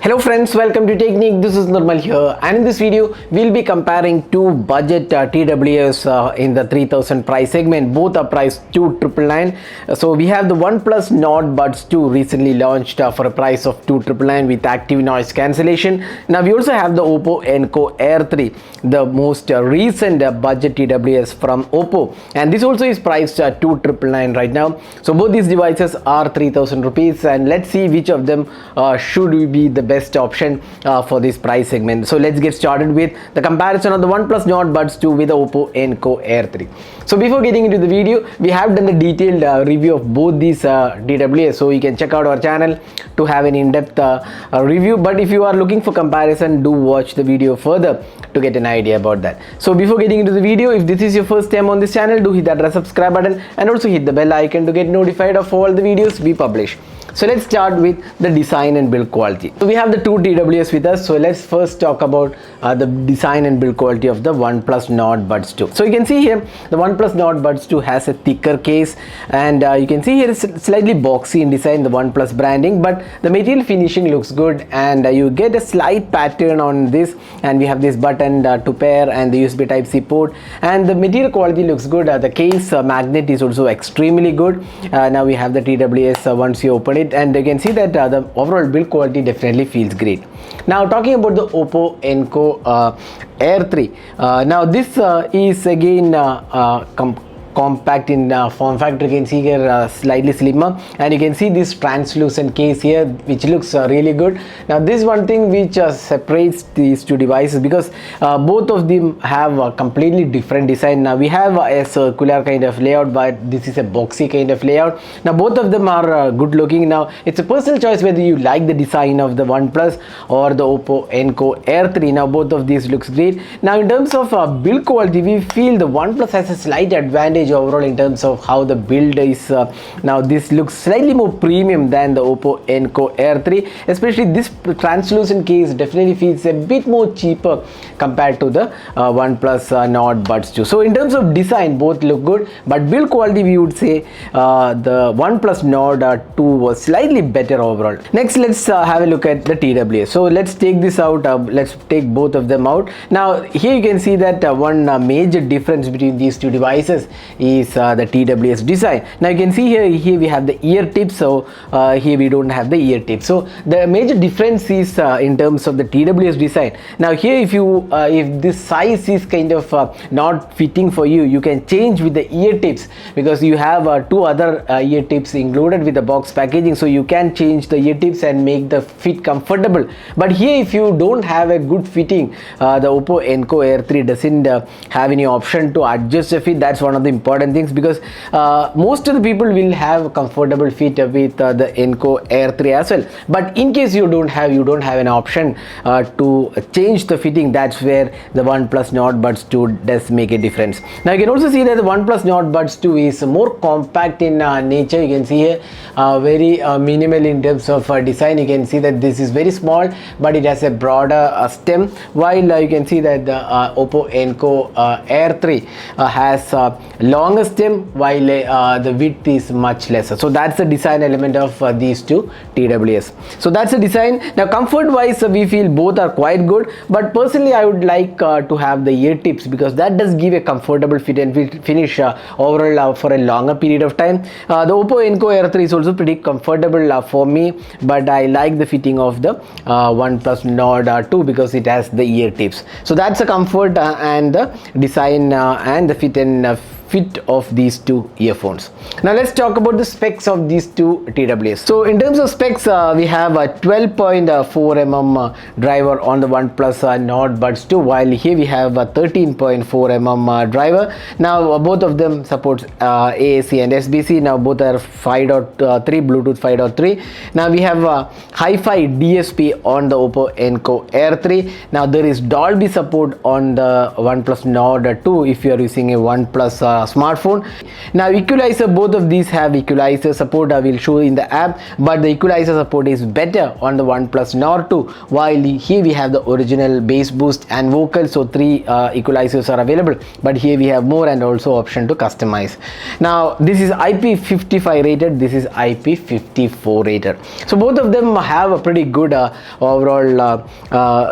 Hello friends, welcome to Technique. This is Normal here, and in this video we'll be comparing two budget TWS in the 3000 price segment. Both are priced 2,999. So we have the OnePlus Nord Buds 2 recently launched for a price of 2,999 with active noise cancellation. Now we also have the Oppo Enco Air 3, the most recent budget TWS from Oppo, and this also is priced 2,999 right now. So both these devices are 3,000 rupees, and let's see which of them should be the best option for this price segment. So let's get started with the comparison of the OnePlus Nord Buds 2 with the Oppo Enco Air 3. So before getting into the video, we have done a detailed review of both these TWS, so you can check out our channel to have an in-depth review. But if you are looking for comparison, do watch the video further to get an idea about that. So before getting into the video, if this is your first time on this channel, do hit that red subscribe button and also hit the bell icon to get notified of all the videos we publish. So let's start with the design and build quality. So we have the two TWS with us. So let's first talk about the design and build quality of the OnePlus Nord Buds 2. So you can see here the OnePlus Nord Buds 2 has a thicker case, and you can see here it's slightly boxy in design, the OnePlus branding, but the material finishing looks good, and you get a slight pattern on this, and we have this button to pair and the USB Type-C port, and the material quality looks good. The case magnet is also extremely good. Now we have the TWS once you open it, and you can see that the overall build quality definitely feels great. Now talking about the Oppo Enco Air 3, now this is again compact in form factor. You can see here slightly slimmer, and you can see this translucent case here which looks really good. Now this is one thing which separates these two devices, because both of them have a completely different design. Now we have a circular kind of layout, but this is a boxy kind of layout. Now both of them are good looking. Now it's a personal choice whether you like the design of the OnePlus or the Oppo Enco Air 3. Now both of these looks great. Now in terms of build quality, we feel the OnePlus has a slight advantage overall in terms of how the build is. Now this looks slightly more premium than the Oppo Enco Air 3, especially this translucent case definitely feels a bit more cheaper compared to the OnePlus Nord Buds 2. So in terms of design, both look good, but build quality we would say the OnePlus Nord 2 was slightly better overall. Next, let's have a look at the TWS. So let's take this out. Let's take both of them out. Now here you can see that one major difference between these two devices is the TWS design. Now you can see here we have the ear tips, so here we don't have the ear tips. So the major difference is in terms of the TWS design. Now here if this size is kind of not fitting for you, you can change with the ear tips, because you have two other ear tips included with the box packaging, so you can change the ear tips and make the fit comfortable. But here if you don't have a good fitting, the Oppo Enco Air 3 doesn't have any option to adjust the fit. That's one of the important things, because most of the people will have comfortable fit with the Enco Air 3 as well. But in case you don't have an option to change the fitting, that's where the OnePlus Nord Buds 2 does make a difference. Now you can also see that the OnePlus Nord Buds 2 is more compact in nature. You can see here very minimal in terms of design. You can see that this is very small, but it has a broader stem, while you can see that the Oppo Enco Air 3 has longer stem, while the width is much lesser. So that's the design element of these two TWS. So that's the design. Now comfort wise, we feel both are quite good, but personally I would like to have the ear tips, because that does give a comfortable fit and finish overall for a longer period of time. The Oppo Enco Air 3 is also pretty comfortable for me, but I like the fitting of the OnePlus Nord 2 because it has the ear tips. So that's the comfort and the design and the fit of these two earphones. Now let's talk about the specs of these two TWS. So in terms of specs, we have a 12.4mm driver on the OnePlus Nord Buds 2, while here we have a 13.4mm driver. Now both of them supports AAC and SBC. Now both are 5.3 Bluetooth 5.3. Now we have Hi-Fi DSP on the Oppo Enco Air 3. Now there is Dolby support on the OnePlus Nord 2 if you are using a OnePlus smartphone. Now equalizer, both of these have equalizer support, I will show in the app, but the equalizer support is better on the OnePlus Nord 2, while here we have the original bass boost and vocal, so 3 equalizers are available, but here we have more and also option to customize. Now this is IP55 rated, this is IP54 rated, so both of them have a pretty good overall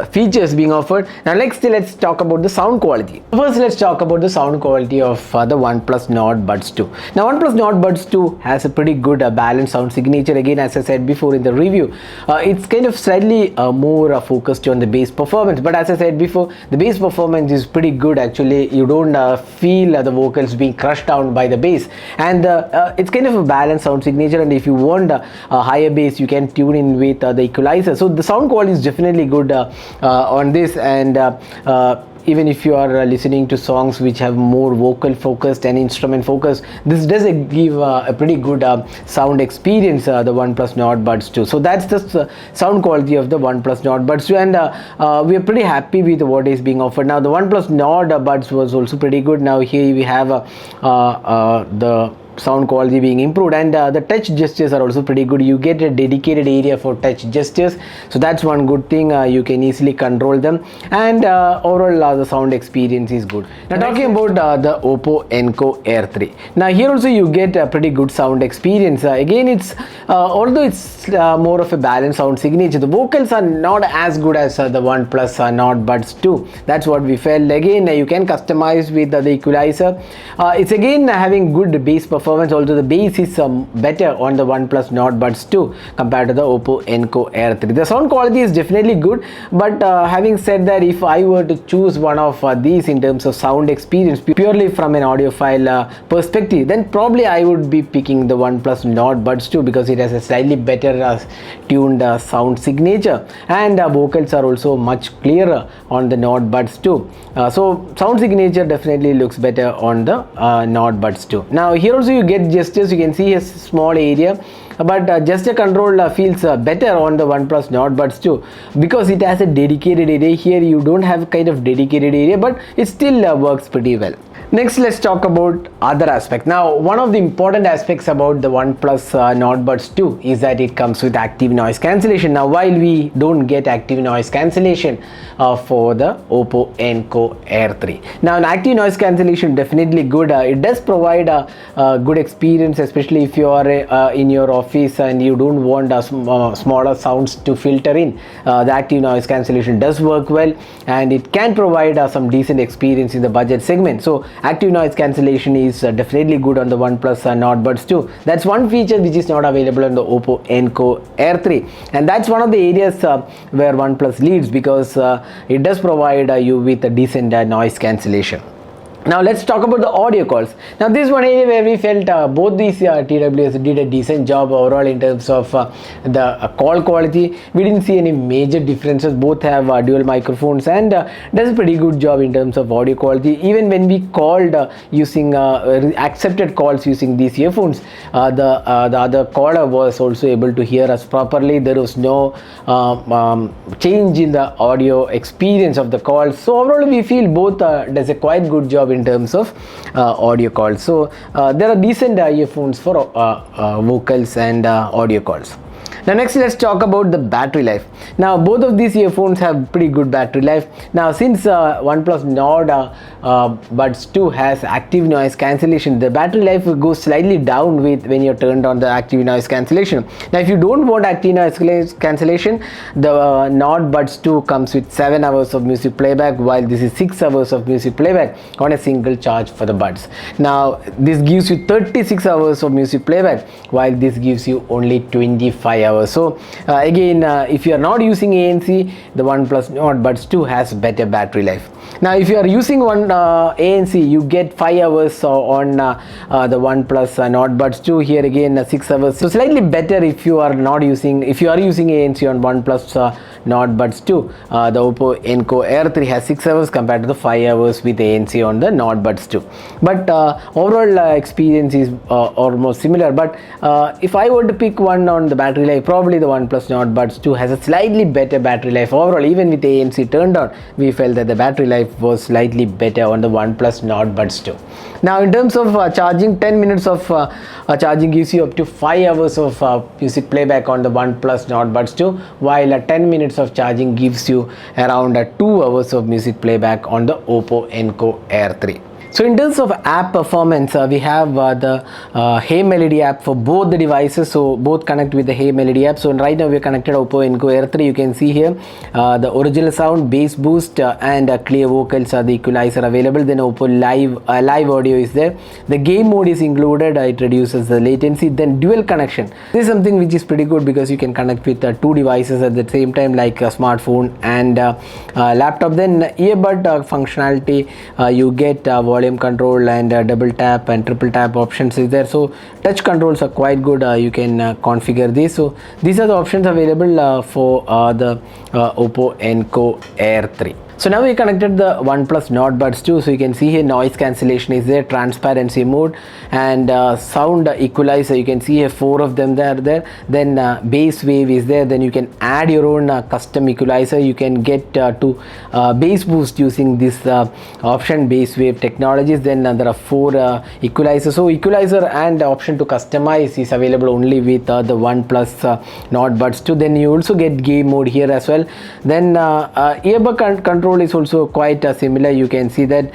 features being offered. Now let's talk about the sound quality. First, let's talk about the sound quality of the OnePlus Nord Buds 2. Now OnePlus Nord Buds 2 has a pretty good balanced sound signature. Again, as I said before in the review, it's kind of slightly more focused on the bass performance, but as I said before, the bass performance is pretty good. Actually, you don't feel the vocals being crushed down by the bass, and it's kind of a balanced sound signature, and if you want a higher bass, you can tune in with the equalizer. So the sound quality is definitely good on this, and even if you are listening to songs which have more vocal focused and instrument focused, this does give a pretty good sound experience, the OnePlus Nord Buds 2. So that's the sound quality of the OnePlus Nord Buds 2, and we are pretty happy with what is being offered. Now the OnePlus Nord Buds was also pretty good. Now here we have the sound quality being improved, and the touch gestures are also pretty good. You get a dedicated area for touch gestures, so that's one good thing. You can easily control them, and overall the sound experience is good. Now talking about the Oppo Enco Air 3. Now here also you get a pretty good sound experience. Again, it's although it's more of a balanced sound signature, the vocals are not as good as the OnePlus Nord Buds 2. That's what we felt. Again, you can customize with the equalizer. It's again having good bass performance, although the bass is better on the OnePlus Nord Buds 2 compared to the Oppo Enco Air 3. The sound quality is definitely good, but having said that, if I were to choose one of these in terms of sound experience purely from an audiophile perspective, then probably I would be picking the OnePlus Nord Buds 2, because it has a slightly better tuned sound signature, and vocals are also much clearer on the Nord Buds 2. So sound signature definitely looks better on the Nord Buds 2. Now here also you get gestures. You can see a small area, but gesture control feels better on the OnePlus Nord Buds 2, because it has a dedicated area. Here you don't have kind of dedicated area, but it still works pretty well. Next, let's talk about other aspects. Now, one of the important aspects about the OnePlus Nord Buds 2 is that it comes with active noise cancellation. Now, while we don't get active noise cancellation for the Oppo Enco Air 3. Now, an active noise cancellation definitely good. It does provide a good experience, especially if you are in your office and you don't want smaller sounds to filter in. The active noise cancellation does work well, and it can provide some decent experience in the budget segment. So active noise cancellation is definitely good on the OnePlus Nord Buds 2. That's one feature which is not available on the Oppo Enco Air 3, and that's one of the areas where OnePlus leads, because it does provide you with a decent noise cancellation. Now let's talk about the audio calls. Now this is one area where we felt both these TWS did a decent job overall in terms of the call quality. We didn't see any major differences. Both have dual microphones, and does a pretty good job in terms of audio quality. Even when we called using accepted calls using these earphones, the other caller was also able to hear us properly. There was no change in the audio experience of the call. So overall we feel both does a quite good job in terms of audio calls. So there are decent earphones for vocals and audio calls. Now next, let's talk about the battery life. Now both of these earphones have pretty good battery life. Now since OnePlus Nord Buds 2 has active noise cancellation, the battery life will go slightly down when you're turned on the active noise cancellation. Now if you don't want active noise cancellation, the Nord Buds 2 comes with 7 hours of music playback, while this is 6 hours of music playback on a single charge for the buds. Now this gives you 36 hours of music playback, while this gives you only 25 hours. So again, if you are not using ANC, the OnePlus Nord Buds 2 has better battery life. Now if you are using one ANC, you get 5 hours on the OnePlus Nord Buds 2. Here again 6 hours, so slightly better if you are not using, if you are using ANC on OnePlus Nord Buds 2. The Oppo Enco Air 3 has 6 hours compared to the 5 hours with ANC on the Nord Buds 2. But overall experience is almost similar. But if I were to pick one on the battery life, probably the OnePlus Nord Buds 2 has a slightly better battery life. Overall, even with ANC turned on, we felt that the battery life was slightly better on the OnePlus Nord Buds 2. Now, in terms of charging, 10 minutes of charging gives you up to 5 hours of music playback on the OnePlus Nord Buds 2, while 10 minutes of charging gives you around 2 hours of music playback on the Oppo Enco Air 3. So in terms of app performance, we have the Hey Melody app for both the devices. So both connect with the Hey Melody app. So right now we are connected Oppo Enco Air 3. You can see here the original sound, bass boost, and clear vocals are the equalizer available. Then Oppo live audio is there. The game mode is included. It reduces the latency. Then dual connection. This is something which is pretty good because you can connect with two devices at the same time, like a smartphone and laptop. Then earbud functionality, you get volume control and double tap and triple tap options is there. So touch controls are quite good. You can configure this. So these are the options available for the Oppo Enco Air 3. So now we connected the OnePlus Nord Buds 2. So you can see here noise cancellation is there, transparency mode, and sound equalizer. You can see here 4 of them there. Then bass wave is there. Then you can add your own custom equalizer. You can get to bass boost using this option, bass wave technologies. Then there are 4 equalizers. So equalizer and option to customize is available only with the OnePlus Nord Buds 2. Then you also get game mode here as well. Then earbud control is also quite similar. You can see that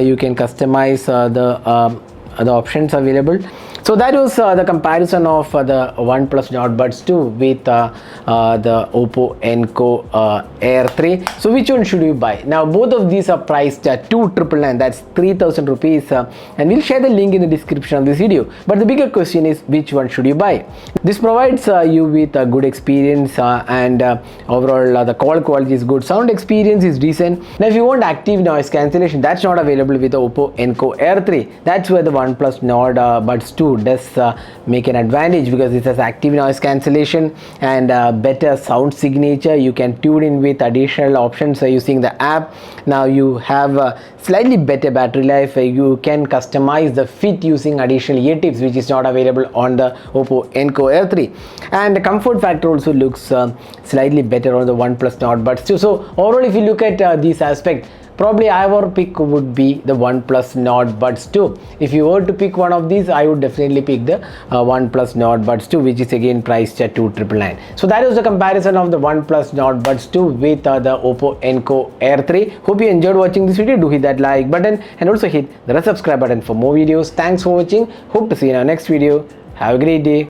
you can customize the options available. So that was the comparison of the OnePlus Nord Buds 2 with the Oppo Enco Air 3. So which one should you buy? Now both of these are priced at 2,999, that's 3,000 rupees, and we'll share the link in the description of this video. But the bigger question is, which one should you buy? This provides you with a good experience and overall the call quality is good, sound experience is decent. Now if you want active noise cancellation, that's not available with the Oppo Enco Air 3. That's where the OnePlus Nord Buds 2 does make an advantage, because it has active noise cancellation and better sound signature. You can tune in with additional options using the app. Now you have slightly better battery life. You can customize the fit using additional ear tips, which is not available on the Oppo Enco Air 3. And the comfort factor also looks slightly better on the OnePlus Nord Buds 2. So overall, if you look at this aspect, probably our pick would be the OnePlus Nord Buds 2. If you were to pick one of these, I would definitely pick the OnePlus Nord Buds 2, which is again priced at 2,999. So that was the comparison of the OnePlus Nord Buds 2 with the Oppo Enco Air 3. Hope you enjoyed watching this video. Do hit that like button and also hit the subscribe button for more videos. Thanks for watching. Hope to see you in our next video. Have a great day.